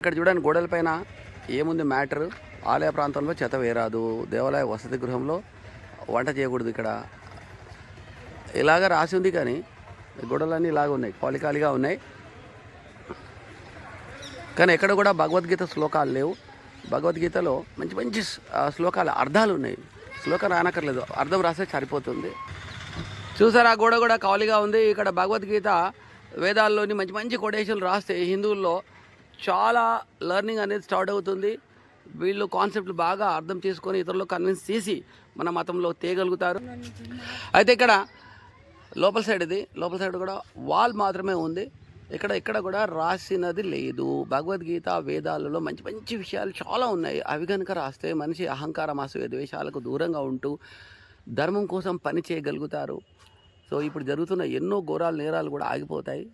ఇక్కడ చూడండి గోడల పైన ఏముంది మ్యాటర్. ఆలయ ప్రాంతంలో చెత్త వేయరాదు, దేవాలయ వసతి గృహంలో వంట చేయకూడదు. ఇక్కడ ఇలాగ రాసి ఉంది, కానీ గోడలన్నీ ఇలాగ ఉన్నాయి, ఖాళీగా ఉన్నాయి. కానీ ఎక్కడ కూడా భగవద్గీత శ్లోకాలు లేవు. భగవద్గీతలో మంచి మంచి శ్లోకాలు అర్థాలు ఉన్నాయి. శ్లోకం రానక్కర్లేదు, అర్థం రాస్తే సరిపోతుంది. చూసారా, గోడ కూడా ఖాళీగా ఉంది. ఇక్కడ భగవద్గీత వేదాల్లోని మంచి మంచి కొటేషన్లు రాస్తే హిందువుల్లో చాలా లెర్నింగ్ అనేది స్టార్ట్ అవుతుంది. వీళ్ళు కాన్సెప్ట్లు బాగా అర్థం చేసుకొని ఇతరులు కన్విన్స్ చేసి మన మతంలో తేగలుగుతారు. అయితే ఇక్కడ లోపల సైడ్ కూడా వాల్ మాత్రమే ఉంది. ఇక్కడ కూడా రాసినది లేదు. భగవద్గీత వేదాలలో మంచి మంచి విషయాలు చాలా ఉన్నాయి. అవి కనుక రాస్తే మనిషి అహంకారం, అసూయ, ద్వేషాలకు దూరంగా ఉంటూ ధర్మం కోసం పని చేయగలుగుతారు. సో ఇప్పుడు జరుగుతున్న ఎన్నో ఘోరాలు నేరాలు కూడా ఆగిపోతాయి.